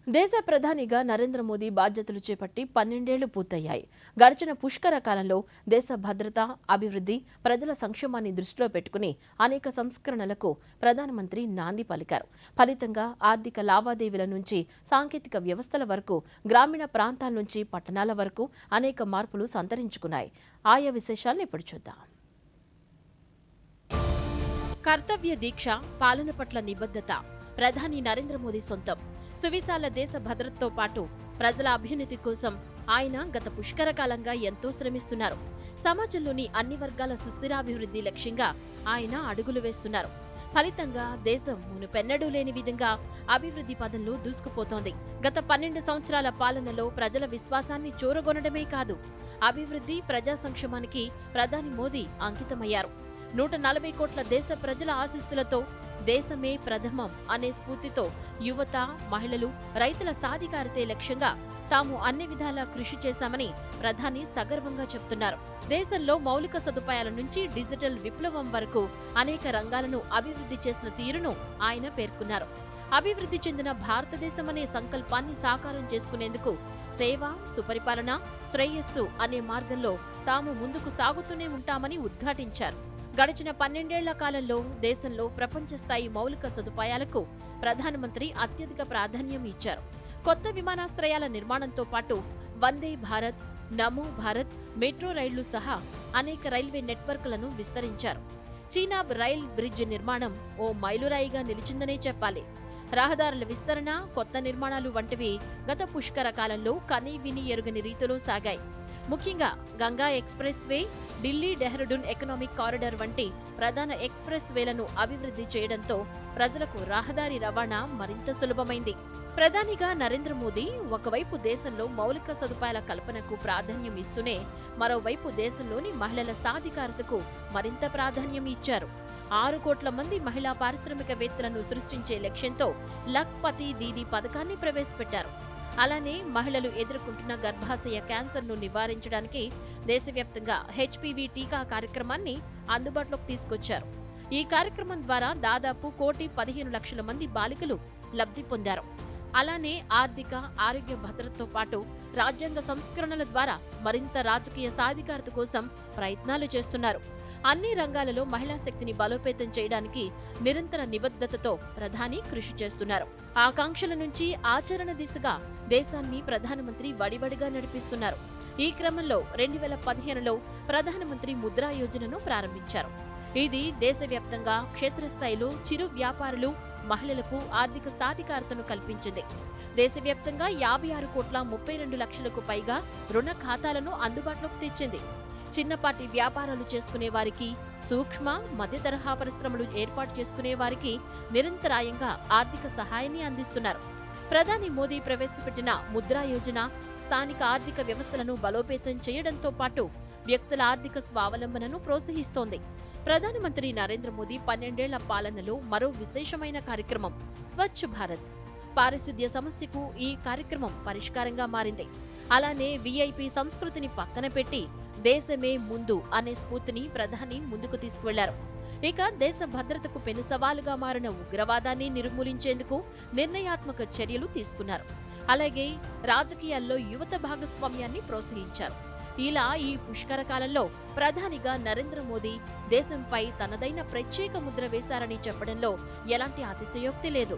దేశ ప్రధానిగా నరేంద్ర మోదీ బాధ్యతలు చేపట్టి 12 ఏళ్లు పూర్తయ్యాయి. గడిచిన పుష్కర కాలంలో దేశ భద్రత, అభివృద్ధి, ప్రజల సంక్షేమాన్ని దృష్టిలో పెట్టుకుని అనేక సంస్కరణలకు ప్రధానమంత్రి నాంది పలికారు. ఫలితంగా ఆర్థిక లావాదేవీల నుంచి సాంకేతిక వ్యవస్థల వరకు, గ్రామీణ ప్రాంతాల నుంచి పట్టణాల వరకు అనేక మార్పులు సంతరించుకున్నాయి. ఆయా విశేషాలను ఇప్పుడు చూద్దాం. కర్తవ్య దీక్ష, పాలన పట్ల నిబద్ధత ప్రధాని నరేంద్ర మోదీ సొంతం. సువిశాల దేశ భద్రతతో పాటు ప్రజల అభ్యున్నతి కోసం ఆయన గత పుష్కర కాలంగా ఎంతో శ్రమిస్తున్నారు. సమాజంలోని అన్ని వర్గాల సుస్థిరాభివృద్ధి లక్ష్యంగా ఆయన అడుగులు వేస్తున్నారు. ఫలితంగా దేశం మునుపెన్నడూ లేని విధంగా అభివృద్ధి పదంలో దూసుకుపోతోంది. గత 12 సంవత్సరాల పాలనలో ప్రజల విశ్వాసాన్ని చూరగొనడమే కాదు, అభివృద్ధి, ప్రజా సంక్షేమానికి ప్రధాని మోదీ అంకితమయ్యారు. 140 కోట్ల దేశ ప్రజల ఆశీస్సులతో దేశమే ప్రథమం అనే స్ఫూర్తితో యువత, మహిళలు, రైతుల సాధికారతే లక్ష్యంగా తాము అన్ని విధాలా కృషి చేశామని ప్రధాని సగర్వంగా చెప్తున్నారు. దేశంలో మౌలిక సదుపాయాల నుంచి డిజిటల్ విప్లవం వరకు అనేక రంగాలను అభివృద్ధి చేసిన తీరును ఆయన పేర్కొన్నారు. అభివృద్ధి చెందిన భారతదేశం అనే సంకల్పాన్ని సాకారం చేసుకునేందుకు సేవ, సుపరిపాలన, శ్రేయస్సు అనే మార్గంలో తాము ముందుకు సాగుతూనే ఉంటామని ఉద్ఘాటించారు. గడిచిన 12 ఏళ్ల కాలంలో దేశంలో ప్రపంచ స్థాయి మౌలిక సదుపాయాలకు ప్రధానమంత్రి అత్యధిక ప్రాధాన్యం ఇచ్చారు. కొత్త విమానాశ్రయాల నిర్మాణంతో పాటు వందే భారత్, నమో భారత్, మెట్రో రైళ్లు సహా అనేక రైల్వే నెట్వర్క్లను విస్తరించారు. చీనాబ్ రైల్ బ్రిడ్జ్ నిర్మాణం ఓ మైలురాయిగా నిలిచిందనే చెప్పాలి. రహదారుల విస్తరణ, కొత్త నిర్మాణాలు వంటివి గత పుష్కర కాలంలో కనీ విని ఎరుగని రీతిలో సాగాయి. ముఖ్యంగా Ganga express way, Delhi Dehradun economic corridor వంటి ప్రధాన ఎక్స్ప్రెస్ వేలను అభివృద్ధి చేయడంతో ప్రజలకు రహదారి రవాణా మరింత సులభమైంది. ప్రధానిగా నరేంద్ర మోదీ ఒకవైపు దేశంలో మౌలిక సదుపాయాల కల్పనకు ప్రాధాన్యం ఇస్తూనే మరోవైపు దేశంలోని మహిళల సాధికారతకు మరింత ప్రాధాన్యం ఇచ్చారు. 6 కోట్ల మంది మహిళా పారిశ్రామికవేత్తలను సృష్టించే లక్ష్యంతో లఖ్పతి దీదీ పథకాన్ని ప్రవేశపెట్టారు. అలానే మహిళలు ఎదుర్కొంటున్న గర్భాశయ క్యాన్సర్ను నివారించడానికి దేశవ్యాప్తంగా హెచ్పివి టీకా కార్యక్రమాన్ని అందుబాటులోకి తీసుకొచ్చారు. ఈ కార్యక్రమం ద్వారా దాదాపు 1,15,00,000 మంది బాలికలు లబ్ధి పొందారు. అలానే ఆర్థిక, ఆరోగ్య భద్రతతో పాటు రాజ్యాంగ సంస్కరణల ద్వారా మరింత రాజకీయ సాధికారత కోసం ప్రయత్నాలు చేస్తున్నారు. అన్ని రంగాలలో మహిళా శక్తిని బలోపేతం చేయడానికి నిరంతర నిబద్ధతతో ప్రధాని కృషి చేస్తున్నారు. ఆకాంక్షల నుంచి ఆచరణ దిశగా దేశాన్ని ప్రధానమంత్రి వడివడిగా నడిపిస్తున్నారు. ఈ క్రమంలో 2015లో ప్రధానమంత్రి ముద్రా యోజనను ప్రారంభించారు. ఇది దేశవ్యాప్తంగా క్షేత్రస్థాయిలో చిరు వ్యాపారులు, మహిళలకు ఆర్థిక సాధికారతను కల్పించింది. దేశవ్యాప్తంగా 56,32,00,000కు పైగా రుణ ఖాతాలను అందుబాటులోకి తెచ్చింది. చిన్నపాటి వ్యాపారాలు చేసుకునే వారికి, సూక్ష్మ, మధ్య తరహా పరిశ్రమలు ఏర్పాటు చేసుకునే వారికి నిరంతరాయంగా ఆర్థిక సహాయాన్ని అందిస్తున్నారు. ప్రధాని మోదీ ప్రవేశపెట్టిన ముద్రా యోజన స్థానిక ఆర్థిక వ్యవస్థలను బలోపేతం చేయడంతో పాటు వ్యక్తుల ఆర్థిక స్వావలంబనను ప్రోత్సహిస్తోంది. ప్రధానమంత్రి నరేంద్ర మోదీ 12 ఏళ్ల పాలనలో మరో విశేషమైన కార్యక్రమం స్వచ్ఛ భారత్. పారిశుద్ధ్య సమస్యకు ఈ కార్యక్రమం పరిష్కారంగా మారింది. అలానే వీఐపీ సంస్కృతిని పక్కన పెట్టి దేశమే ముందు అనే స్ఫూర్తిని ప్రధాని ముందుకు తీసుకువెళ్లారు. ఇక దేశ భద్రతకు పెను సవాలుగా మారిన ఉగ్రవాదాన్ని నిర్మూలించేందుకు నిర్ణయాత్మక చర్యలు తీసుకున్నారు. అలాగే రాజకీయాల్లో యువత భాగస్వామ్యాన్ని ప్రోత్సహించారు. ఇలా ఈ పుష్కర కాలంలో ప్రధానిగా నరేంద్ర మోదీ దేశంపై తనదైన ప్రత్యేక ముద్ర వేశారని చెప్పడంలో ఎలాంటి అతిశయోక్తి లేదు.